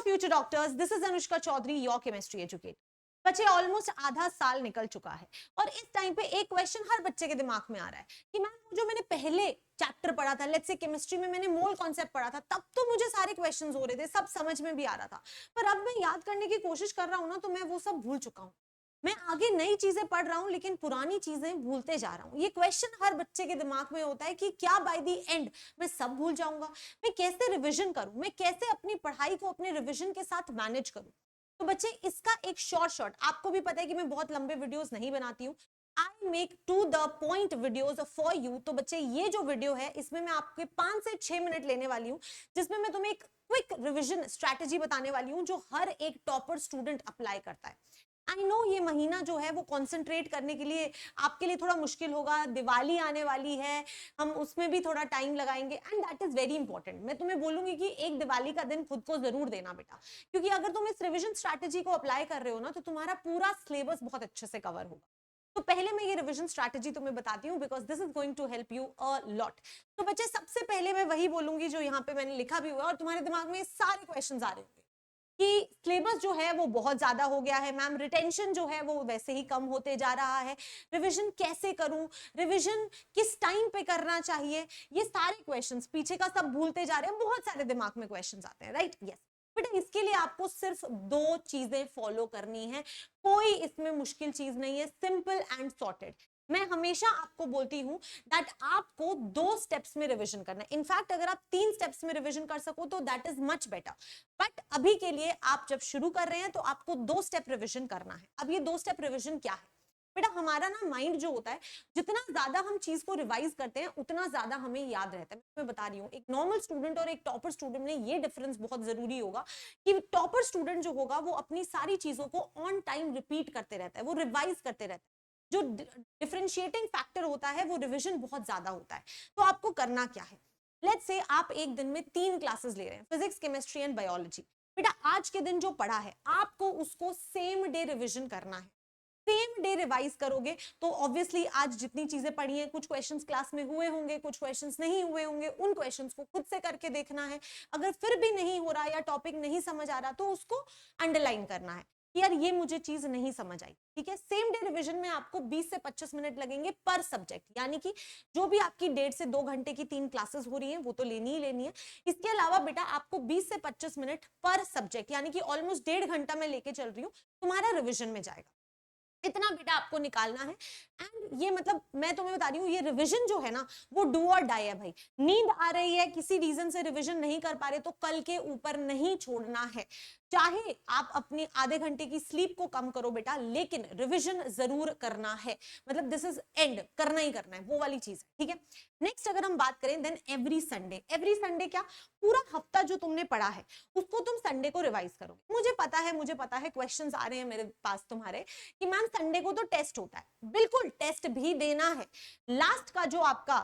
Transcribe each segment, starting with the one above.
future doctors, this is Anushka Chaudhary, your chemistry educator. बच्चे almost आधा साल निकल चुका है और इस टाइम पे एक क्वेश्चन हर बच्चे के दिमाग में आ रहा है कि मैम जो मैंने पहले चैप्टर पढ़ा था, लेट्स से केमिस्ट्री में मैंने मोल कॉन्सेप्ट पढ़ा था, तब तो मुझे सारे क्वेश्चंस हो रहे थे, सब समझ में भी आ रहा था, पर अब मैं याद करने की कोशिश कर रहा हूँ ना तो मैं वो सब भूल चुका हूँ। मैं आगे नई चीजें पढ़ रहा हूँ लेकिन पुरानी चीजें भूलते जा रहा हूँ। ये क्वेश्चन हर बच्चे के दिमाग में होता है कि क्या बाय द एंड मैं सब भूल जाऊंगा, मैं कैसे रिविजन करूं, मैं कैसे अपनी पढ़ाई को अपने रिविजन के साथ मैनेज करूं। तो बच्चे इसका एक शॉर्ट आपको भी पता है कि मैं बहुत लंबे वीडियोस नहीं बनाती हूँ, I make to the point videos for you. तो बच्चे ये जो वीडियो है इसमें मैं आपके 5 से 6 मिनट लेने वाली हूँ, जिसमें मैं तुम्हें एक क्विक रिविजन स्ट्रैटेजी बताने वाली हूँ जो हर एक टॉपर स्टूडेंट अप्लाई करता है। आई नो ये महीना जो है वो कंसंट्रेट करने के लिए आपके लिए थोड़ा मुश्किल होगा, दिवाली आने वाली है, हम उसमें भी थोड़ा टाइम लगाएंगे and that is very important. मैं तुम्हें बोलूंगी कि एक दिवाली का दिन खुद को जरूर देना बेटा, क्योंकि अगर तुम इस रिविजन स्ट्रैटेजी को अप्लाई कर रहे हो ना तो तुम्हारा पूरा सिलेबस बहुत अच्छे से कवर होगा। तो पहले मैं ये रिविजन स्ट्रैटेजी तुम्हें बताती हूँ because this is going to help you a lot. तो बच्चे सबसे पहले मैं वही बोलूंगी जो यहाँ पे मैंने लिखा भी हुआ है और तुम्हारे दिमाग में सारे क्वेश्चन आ रहे होंगे कि सिलेबस जो है वो बहुत ज्यादा हो गया है मैम, रिटेंशन जो है वो वैसे ही कम होते जा रहा है, रिवीजन कैसे करूं, रिवीजन किस टाइम पे करना चाहिए, ये सारे क्वेश्चंस पीछे का सब भूलते जा रहे हैं, बहुत सारे दिमाग में क्वेश्चंस आते हैं, राइट? यस बेटा, इसके लिए आपको सिर्फ 2 चीजें फॉलो करनी है, कोई इसमें मुश्किल चीज नहीं है, सिंपल एंड सॉर्टेड। मैं हमेशा आपको बोलती हूं दैट आपको 2 स्टेप्स में रिवीजन करना है। इनफैक्ट अगर आप 3 स्टेप्स में रिवीजन कर सको तो that is much better, but अभी के लिए आप जब शुरू कर रहे हैं तो आपको 2 स्टेप रिवीजन करना है। अब ये 2 स्टेप रिवीजन क्या है बेटा? हमारा ना माइंड जो होता है, जितना ज्यादा हम चीज को रिवाइज करते हैं उतना ज्यादा हमें याद रहता है। मैं बता रही हूँ, एक नॉर्मल स्टूडेंट और एक टॉपर स्टूडेंट में ये डिफरेंस बहुत जरूरी होगा कि टॉपर स्टूडेंट जो होगा वो अपनी सारी चीजों को ऑन टाइम रिपीट करते रहता है, वो रिवाइज करते रहता है। जो डिफरेंशिएटिंग फैक्टर होता है वो रिविजन बहुत ज्यादा होता है। तो आपको करना क्या है, लेट्स से आप एक दिन में 3 क्लासेस ले रहे हैं, फिजिक्स, केमिस्ट्री एंड बायोलॉजी। बेटा आज के दिन जो पढ़ा है आपको उसको सेम डे रिवीजन करना है। सेम डे रिवाइज करोगे तो ऑब्वियसली आज जितनी चीजें पढ़ी हैं, कुछ क्वेश्चंस क्लास में हुए होंगे, कुछ क्वेश्चंस नहीं हुए होंगे, उन क्वेश्चंस को खुद से करके देखना है। अगर फिर भी नहीं हो रहा या टॉपिक नहीं समझ आ रहा तो उसको अंडरलाइन करना है कि यार ये मुझे चीज नहीं समझ आई, ठीक है? सेम डे रिवीजन में आपको 20 से 25 मिनट लगेंगे पर सब्जेक्ट, यानी कि जो भी आपकी 1.5 से 2 घंटे की 3 क्लासेस हो रही हैं वो तो लेनी ही लेनी है। इसके अलावा बेटा आपको 20 से 25 मिनट पर सब्जेक्ट, यानी कि ऑलमोस्ट 1.5 घंटा मैं लेके चल रही हूँ, तुम्हारा रिविजन में जाएगा। इतना बेटा आपको निकालना है। एंड ये मतलब मैं तुम्हें बता रही हूँ, ये रिवीजन जो है ना वो डू और डाई है भाई। नींद आ रही है, किसी रीजन से रिवीजन नहीं कर पा रहे तो कल के ऊपर नहीं छोड़ना है, चाहे आप अपनी आधे घंटे की स्लीप को कम करो बेटा, लेकिन रिवीजन जरूर करना है। मतलब दिस इज एंड, करना ही करना है, वो वाली चीज है, ठीक है? नेक्स्ट अगर हम बात करें then every Sunday. Every Sunday क्या, पूरा हफ्ता जो तुमने पढ़ा है उसको तुम संडे को रिवाइज करोगे। मुझे पता है क्वेश्चंस आ रहे हैं मेरे पास तुम्हारे कि मैम संडे को तो टेस्ट होता है, बिल्कुल टेस्ट भी देना है। लास्ट का जो आपका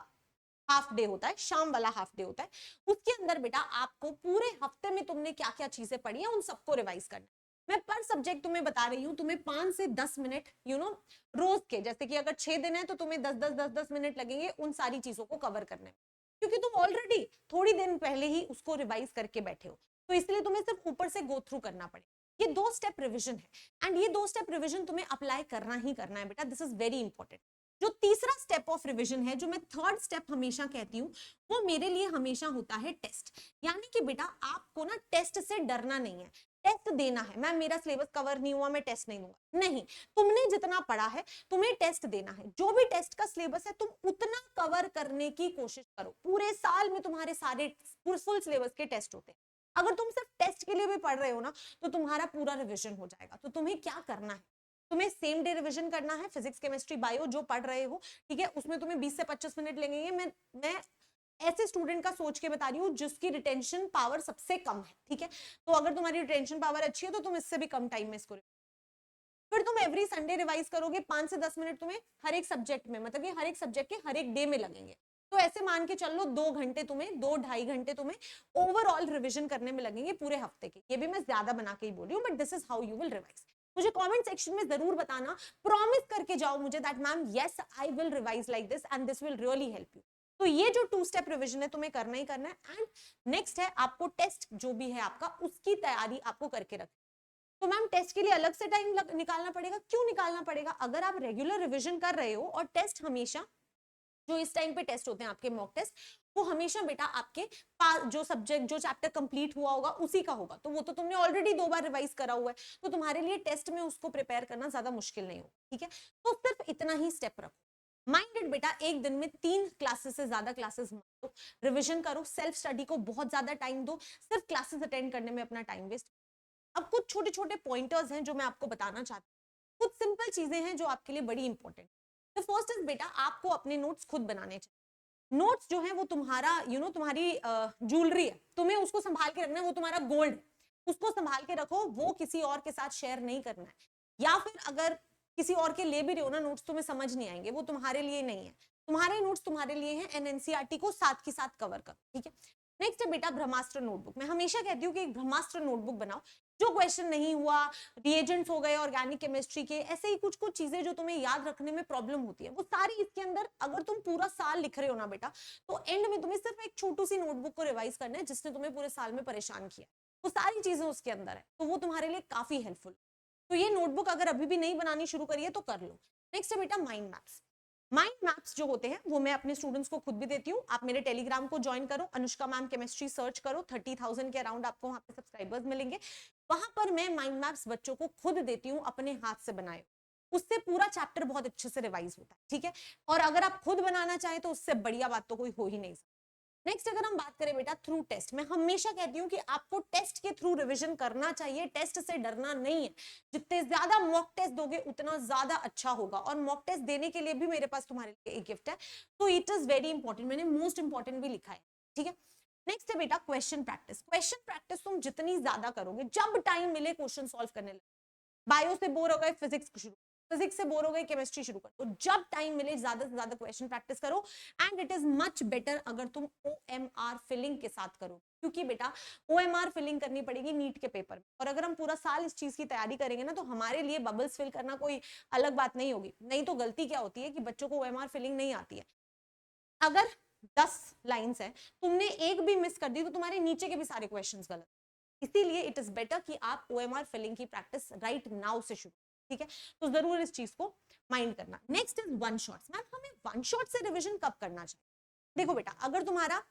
हाफ डे होता है, शाम वाला हाफ डे होता है, उसके अंदर बेटा आपको पूरे हफ्ते में तुमने क्या क्या चीजें पढ़ी है उन सबको रिवाइज करना है। मैं पर सब्जेक्ट तुम्हें बता रही हूँ, तुम्हें 5 से 10 मिनट रोज के, जैसे कि अगर 6 दिन है तो तुम्हें 10-10 मिनट लगेंगे उन सारी चीजों को कवर करने में, क्योंकि तुम ऑलरेडी थोड़ी दिन पहले ही उसको रिवाइज करके बैठे हो, तो इसलिए तुम्हें सिर्फ ऊपर से गो थ्रू करना पड़ेगा। ये 2 स्टेप रिविजन है एंड ये 2 स्टेप रिविजन तुम्हें अप्लाई करना ही करना है बेटा, दिस इज वेरी इंपॉर्टेंट। जो तीसरा स्टेप ऑफ रिवीजन है, जो मैं थर्ड स्टेप हमेशा कहती हूँ, वो मेरे लिए हमेशा होता है टेस्ट। यानी कि बेटा आपको ना टेस्ट से डरना नहीं है, टेस्ट देना है। मैम मेरा सिलेबस कवर नहीं हुआ, मैं टेस्ट नहीं दूंगा, नहीं, तुमने जितना पढ़ा है तुम्हें टेस्ट देना है। जो भी टेस्ट का सिलेबस है तुम उतना कवर करने की कोशिश करो। पूरे साल में तुम्हारे सारे फुल सिलेबस के टेस्ट होते हैं, अगर तुम सिर्फ टेस्ट के लिए भी पढ़ रहे हो ना तो तुम्हारा पूरा रिविजन हो जाएगा। तो तुम्हें क्या करना है, तुम्हें सेम डे रिवीजन करना है, फिजिक्स, केमिस्ट्री, बायो जो पढ़ रहे हो, ठीक है? उसमें तुम्हें 20 से 25 मिनट लगेंगे। मैं ऐसे स्टूडेंट का सोच के बता रही हूँ जिसकी रिटेंशन पावर सबसे कम है, ठीक है? तो अगर तुम्हारी रिटेंशन पावर अच्छी है तो तुम इससे भी कम टाइम में इसको, फिर तुम एवरी संडे रिवाइज करोगे। 5 से 10 मिनट तुम्हें हर एक सब्जेक्ट में, मतलब ये हर एक सब्जेक्ट के हर एक डे में लगेंगे। तो ऐसे मान के चल लो 2 घंटे तुम्हें, 2-2.5 घंटे तुम्हें ओवरऑल रिवीजन करने में लगेंगे पूरे हफ्ते के। ये भी मैं ज्यादा बना के ही बोल रही हूँ, but this is how you will revise. मुझे कमेंट सेक्शन में जरूर बताना, प्रॉमिस करके जाओ मुझे that ma'am yes I will revise like this and this will really help you. तो ये जो 2 स्टेप रिवीजन है तुम्हें करना ही करना है। एंड नेक्स्ट है आपको टेस्ट जो भी है आपका, उसकी तैयारी आपको करके रख। तो मैम टेस्ट के लिए अलग से टाइम निकालना पड़ेगा? क्यों निकालना पड़ेगा? अगर आप रेगुलर रिवीजन कर रहे हो और टेस्ट हमेशा जो इस टाइम पे टेस्ट होते हैं आपके मॉक टेस्ट, वो हमेशा बेटा आपके जो सब्जेक्ट जो चैप्टर कंप्लीट हुआ होगा उसी का होगा, तो वो तो तुमने ऑलरेडी 2 बार रिवाइज करा हुआ है, तो तुम्हारे लिए टेस्ट में उसको प्रिपेयर करना ज्यादा मुश्किल नहीं होगा, ठीक है। तो सिर्फ इतना ही स्टेप रखो माइंडेड बेटा, एक दिन में 3 क्लासेस से ज्यादा क्लासेस मत लो, रिविजन करो, सेल्फ स्टडी को बहुत ज्यादा टाइम दो, सिर्फ क्लासेस अटेंड करने में अपना टाइम वेस्ट। अब कुछ छोटे छोटे पॉइंटर्स हैं जो मैं आपको बताना चाहती हूँ, कुछ सिंपल चीजें हैं जो आपके लिए बड़ी इंपॉर्टेंट। तो फर्स्ट इज बेटा, आपको अपने नोट्स खुद बनाने चाहिए। नोट्स जो है वो तुम्हारा तुम्हारी ज्वेलरी है, तुम्हें उसको संभाल के रखना है, वो तुम्हारा गोल्ड, उसको संभाल के रखो, वो किसी और के साथ शेयर नहीं करना है। या फिर अगर किसी और के ले भी रहे हो ना नोट्स, तुम्हें समझ नहीं आएंगे, वो तुम्हारे लिए नहीं है, तुम्हारे नोट्स तुम्हारे लिए हैं, एनएनसीईआरटी को साथ के साथ कवर करो, ठीक है। नेक्स्ट है बेटा ब्रह्मास्त्र नोटबुक। मैं हमेशा कहती हूँ कि एक ब्रह्मास्त्र नोटबुक बनाओ, जो क्वेश्चन नहीं हुआ, रिएजेंट्स हो गए ऑर्गेनिक केमिस्ट्री के, ऐसे ही कुछ कुछ चीजें जो तुम्हें याद रखने में प्रॉब्लम होती है, वो सारी इसके अंदर, अगर तुम पूरा साल लिख रहे हो ना बेटा, तो एंड में तुम्हें सिर्फ एक छोटी सी नोटबुक को रिवाइज करना है जिसने तुम्हें पूरे साल में परेशान किया, वो सारी चीजें उसके अंदर है, तो वो तुम्हारे लिए काफी हेल्पफुल। तो ये नोटबुक अगर अभी भी नहीं बनानी शुरू करी है तो कर लो। नेक्स्ट है बेटा माइंड मैप्स। माइंड मैप्स जो होते हैं वो मैं अपने स्टूडेंट्स को खुद भी देती हूँ, आप मेरे टेलीग्राम को ज्वाइन करो, अनुष्का मैम केमिस्ट्री सर्च करो, 30,000 के अराउंड आपको वहां पे सब्सक्राइबर्स मिलेंगे। वहां पर मैं माइंड मैप्स बच्चों को खुद देती हूँ, अपने हाथ से बनाए, उससे पूरा चैप्टर बहुत अच्छे से रिवाइज होता है, ठीक है। और अगर आप खुद बनाना चाहें तो उससे बढ़िया बात तो कोई हो ही नहीं सकती। नेक्स्ट अगर हम बात करें बेटा थ्रू टेस्ट, मैं हमेशा कहती हूँ कि आपको टेस्ट के थ्रू रिवीजन करना चाहिए, टेस्ट से डरना नहीं है, जितने ज्यादा मॉक टेस्ट दोगे उतना ज्यादा अच्छा होगा। और मॉक टेस्ट देने के लिए भी मेरे पास तुम्हारे लिए एक गिफ्ट है, तो इट इज वेरी इंपॉर्टेंट, मैंने मोस्ट इंपॉर्टेंट भी लिखा है, ठीक है। नेक्स्ट है बेटा क्वेश्चन प्रैक्टिस। क्वेश्चन प्रैक्टिस तुम जितनी ज्यादा करोगे, जब टाइम मिले क्वेश्चन सॉल्व करने लगे, बायो से बोर हो गए फिजिक्स शुरू, फिजिक्स से बोर हो गए केमिस्ट्री शुरू करो, तो जब टाइम मिले ज्यादा से ज्यादा क्वेश्चन प्रैक्टिस करो। And it is much better अगर तुम ओएमआर फिलिंग के साथ करो, क्योंकि बेटा ओएमआर फिलिंग करनी पड़ेगी नीट के पेपर में, और अगर हम पूरा साल इस चीज की तैयारी करेंगे ना, तो हमारे लिए बबल्स फिल करना कोई अलग बात नहीं होगी। नहीं तो गलती क्या होती है कि बच्चों को ओएमआर फिलिंग नहीं आती है, अगर 10 लाइंस है, तुमने एक भी मिस कर दी तो तुम्हारे नीचे के भी सारे क्वेश्चंस गलत। इसीलिए इट इज बेटर कि आप ओएमआर फिलिंग की प्रैक्टिस राइट नाउ से शुरू, ठीक है। तो जरूर इस चीज को माइंड करना। Next is one shots. Ma'am हमें वन शॉट से रिवीजन कब करना चाहिए? देखो बेटा, अगर तुम्हारा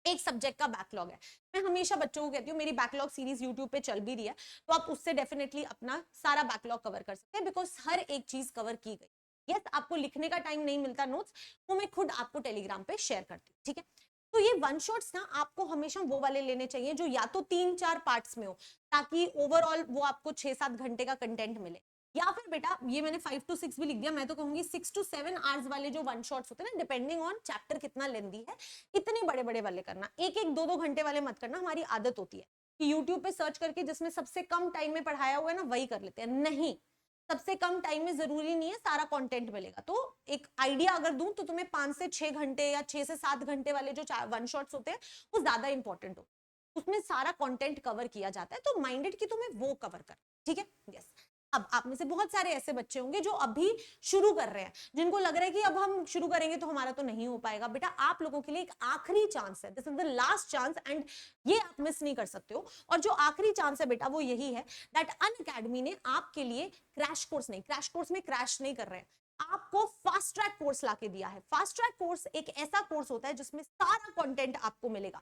एक सब्जेक्ट का बैकलॉग है, मैं हमेशा बच्चों को कहती हूँ मेरी बैकलॉग सीरीज यूट्यूब पे चल भी रही है, तो आप उससे डेफिनेटली अपना सारा बैकलॉग कवर कर सकते हैं, बिकॉज हर एक चीज कवर की गई। यस, आपको लिखने का टाइम नहीं मिलता नोट्स, वो मैं खुद आपको टेलीग्राम पे शेयर करती हूँ, ठीक है। तो ये वन शॉट्स ना आपको हमेशा वो वाले लेने चाहिए जो या तो 3-4 पार्ट्स में हो, ताकि ओवरऑल वो आपको 6-7 घंटे का कंटेंट मिले। या फिर बेटा ये मैंने 5 to 6 भी लिख दिया, मैं तो कहूंगी 6 to 7 आवर्स वाले जो वन शॉट्स होते हैं ना, डिपेंडिंग ऑन चैप्टर कितना लेंदी है, इतने बड़े बड़े वाले करना, एक एक 2-2 घंटे वाले मत करना। हमारी आदत होती है कि यूट्यूब पे सर्च करके जिसमें सबसे कम टाइम में पढ़ाया हुआ है ना वही कर लेते हैं, नहीं, सबसे कम टाइम में जरूरी नहीं है सारा कंटेंट मिलेगा। तो एक आइडिया अगर दूं तो तुम्हें 5 से 6 घंटे या 6 से 7 घंटे वाले जो वन शॉट्स होते हैं वो ज्यादा इंपॉर्टेंट हो, उसमें सारा कंटेंट कवर किया जाता है, तो माइंडेड की तुम्हें वो कवर कर, ठीक है। यस, अब आप में से बहुत सारे ऐसे बच्चे होंगे जो अभी शुरू कर रहे हैं, जिनको लग रहा है कि अब हम शुरू करेंगे तो हमारा तो नहीं हो पाएगा। बेटा आप लोगों के लिए एक आखिरी चांस है, this is the last chance, and ये आप मिस नहीं कर सकते हो। और जो आखिरी चांस है बेटा वो यही है दैट अनअकैडमी ने आपके लिए क्रैश कोर्स नहीं, क्रैश कोर्स में क्रैश नहीं कर रहे हैं, आपको फास्ट ट्रैक कोर्स लाके दिया है। फास्ट ट्रैक कोर्स एक ऐसा कोर्स होता है जिसमें सारा कंटेंट आपको मिलेगा,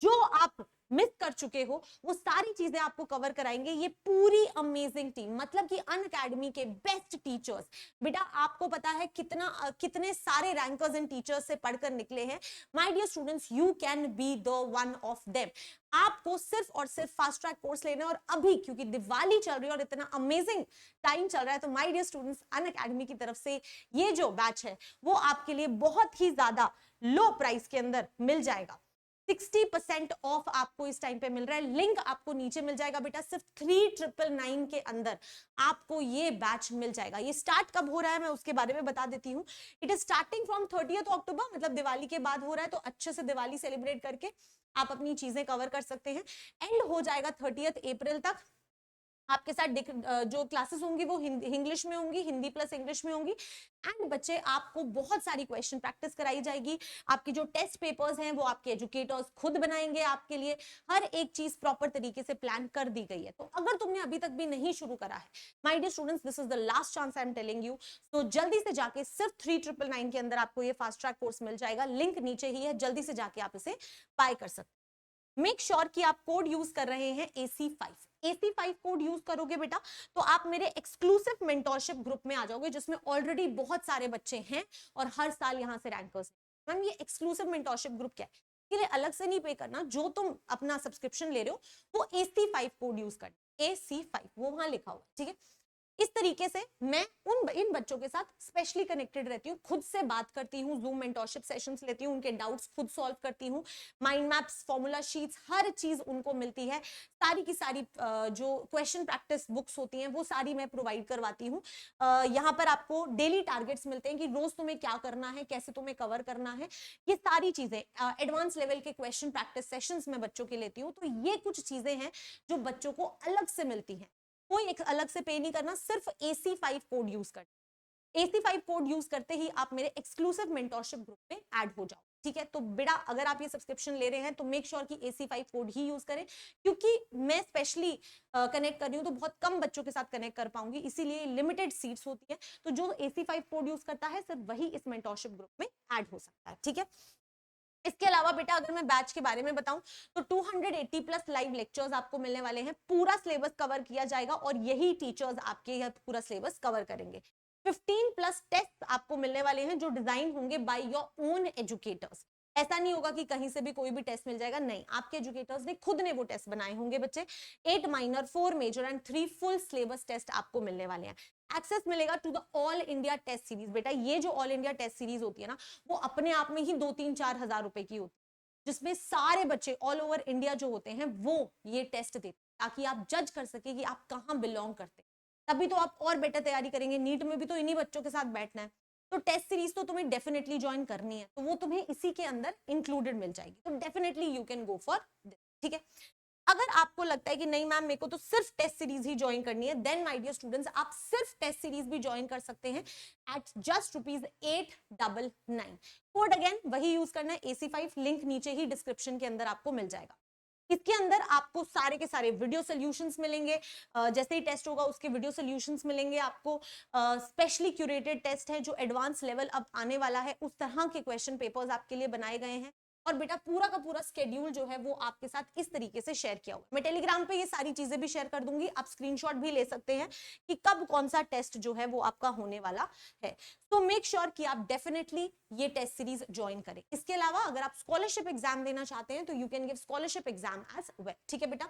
जो आप मिस कर चुके हो वो सारी चीजें आपको कवर कराएंगे ये पूरी अमेजिंग टीम, मतलब कि अनअकैडमी के बेस्ट टीचर्स। बेटा आपको पता है कितने सारे रैंकर्स एंड टीचर्स से पढ़कर निकले हैं। My dear students, you can be the one of them. आपको सिर्फ और सिर्फ फास्ट ट्रैक कोर्स लेना है, और अभी क्योंकि दिवाली चल रही है और इतना अमेजिंग टाइम चल रहा है, तो माय डियर स्टूडेंट्स अनअकैडमी की तरफ से ये जो बैच है वो आपके लिए बहुत ही ज्यादा लो प्राइस के अंदर मिल जाएगा। 60% ऑफ आपको इस टाइम पे मिल रहा है, लिंक आपको नीचे मिल जाएगा बेटा। सिर्फ 3999 के अंदर आपको ये बैच मिल जाएगा। ये स्टार्ट कब हो रहा है मैं उसके बारे में बता देती हूँ। It is starting from 30th अक्टूबर, मतलब दिवाली के बाद हो रहा है, तो अच्छे से दिवाली सेलिब्रेट करके आप अपनी चीजें कवर कर सकते हैं। एंड हो जाएगा 30th अप्रैल तक। आपके साथ जो क्लासेस होंगी वो इंग्लिश में होंगी, हिंदी प्लस इंग्लिश में होंगी। एंड बच्चे आपको बहुत सारी क्वेश्चन प्रैक्टिस कराई जाएगी। आपकी जो टेस्ट पेपर्स हैं वो आपके एजुकेटर्स खुद बनाएंगे आपके लिए। हर एक चीज प्रॉपर तरीके से प्लान कर दी गई है। तो अगर तुमने अभी तक भी नहीं शुरू करा है, my dear students, this is the last chance I am telling you. तो जल्दी से जाके सिर्फ 3999 के अंदर आपको ये फास्ट ट्रैक कोर्स मिल जाएगा। लिंक नीचे ही है, जल्दी से जाके आप इसे बाय कर सकते हैं। मेक श्योर कि आप कोड यूज कर रहे हैं AC5। AC5 कोड यूज करोगे बेटा तो आप मेरे एक्सक्लूसिव मेंटोरशिप ग्रुप में आ जाओगे, जिसमें ऑलरेडी बहुत सारे बच्चे हैं और हर साल यहां से रैंकर्स। मैम ये एक्सक्लूसिव मेंटोरशिप ग्रुप क्या है? इसके लिए अलग से नहीं पे करना, जो तुम अपना सब्सक्रिप्शन ले रहे हो वो AC5 कोड यूज करना। AC5 वो वहां लिखा हुआ है, ठीक है। इस तरीके से मैं इन बच्चों के साथ स्पेशली कनेक्टेड रहती हूँ, खुद से बात करती हूँ, जूम मेंटोरशिप सेशंस लेती हूँ, उनके डाउट्स खुद सॉल्व करती हूँ, माइंड मैप्स, फॉर्मूला शीट्स, हर चीज उनको मिलती है। सारी की सारी जो क्वेश्चन प्रैक्टिस बुक्स होती हैं वो सारी मैं प्रोवाइड करवाती हूँ। यहाँ पर आपको डेली टारगेट्स मिलते हैं कि रोज तुम्हें क्या करना है, कैसे तुम्हें कवर करना है, ये सारी चीजें। एडवांस लेवल के क्वेश्चन प्रैक्टिस सेशंस मैं बच्चों के लेती हूँ। तो ये कुछ चीजें हैं जो बच्चों को अलग से मिलती हैं, कोई एक अलग से पे नहीं करना, सिर्फ AC5 कोड यूज कर। AC5 कोड यूज करते ही आप मेरे एक्सक्लूसिव मेंटोरशिप ग्रुप में ऐड हो जाओ, ठीक है। तो बेटा अगर आप ये सब्सक्रिप्शन ले रहे हैं तो मेक श्योर कि AC5 कोड ही यूज करें, क्योंकि मैं स्पेशली कनेक्ट कर रही हूँ तो बहुत कम बच्चों के साथ कनेक्ट कर पाऊंगी, इसीलिए लिमिटेड सीट्स होती है। तो जो AC5 कोड यूज करता है सिर्फ वही इस मेंटोरशिप ग्रुप में ऐड हो सकता है, ठीक है। इसके अलावा बेटा अगर मैं बैच के बारे में बताऊं तो 280 प्लस लाइव लेक्चर्स आपको मिलने वाले हैं। पूरा सिलेबस कवर किया जाएगा और यही टीचर्स आपके यह पूरा सिलेबस कवर करेंगे। 15 प्लस टेस्ट आपको मिलने वाले हैं जो डिजाइन होंगे बाय योर ओन एजुकेटर्स। ऐसा नहीं होगा कि कहीं से भी कोई भी टेस्ट मिल जाएगा, नहीं, आपके एजुकेटर्स ने खुद ने वो टेस्ट बनाए होंगे बच्चे। 8 minor, 4 major and 3 full syllabus test आपको मिलने वाले हैं। एक्सेस मिलेगा to the all India test series. बेटा ये जो ऑल इंडिया टेस्ट सीरीज होती है ना, वो अपने आप में ही 2-3-4 हज़ार रुपए की होती है, जिसमें सारे बच्चे ऑल ओवर इंडिया जो होते हैं वो ये टेस्ट देते हैं, ताकि आप जज कर सके कि आप कहाँ बिलोंग करते हैं। तभी तो आप और बेटर तैयारी करेंगे। नीट में भी तो इन्हीं बच्चों के साथ बैठना है, तो टेस्ट सीरीज तो तुम्हें डेफिनेटली ज्वाइन करनी है, तो वो तुम्हें इसी के अंदर इंक्लूडेड मिल जाएगी। तो definitely you can go for this, ठीक है। अगर आपको लगता है कि नहीं मैम मेरे को तो सिर्फ टेस्ट सीरीज ही ज्वाइन करनी है, देन माय डियर स्टूडेंट्स आप सिर्फ टेस्ट सीरीज भी ज्वाइन कर सकते हैं एट जस्ट ₹899। कोड अगेन वही यूज करना है AC5, लिंक नीचे ही डिस्क्रिप्शन के अंदर आपको मिल जाएगा। इसके अंदर आपको सारे के सारे वीडियो सोल्यूशंस मिलेंगे, जैसे ही टेस्ट होगा उसके वीडियो सोल्यूशंस मिलेंगे आपको। स्पेशली क्यूरेटेड टेस्ट है जो एडवांस लेवल अब आने वाला है, उस तरह के क्वेश्चन पेपर्स आपके लिए बनाए गए हैं। और बेटा पूरा का पूरा स्केड्यूल जो है वो आपके साथ इस तरीके से शेयर किया हुआ है। मैं टेलीग्राम पे ये सारी चीजें भी शेयर कर दूंगी, आप स्क्रीनशॉट भी ले सकते हैं कि कब कौन सा टेस्ट जो है वो आपका होने वाला है। तो मेक श्योर कि आप डेफिनेटली ये टेस्ट सीरीज ज्वाइन करें। इसके अलावा अगर आप स्कॉलरशिप एग्जाम देना चाहते हैं तो you can give scholarship exam as well, ठीक है बेटा।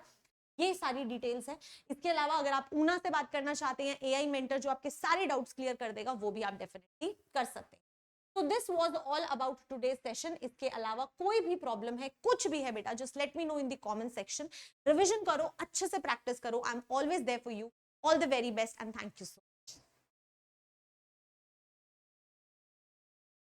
ये सारी डिटेल्स है। इसके अलावा अगर आप ऊना से बात करना चाहते हैं, AI मेंटर जो आपके सारे डाउट्स क्लियर कर देगा, वो भी आप डेफिनेटली कर सकते हैं। तो this was all about today's session. इसके अलावा कोई भी प्रॉब्लम है, कुछ भी है बेटा, just let me know in the comment section. Revision करो, अच्छे से प्रैक्टिस करो। I am always there for you. All the very best and thank you so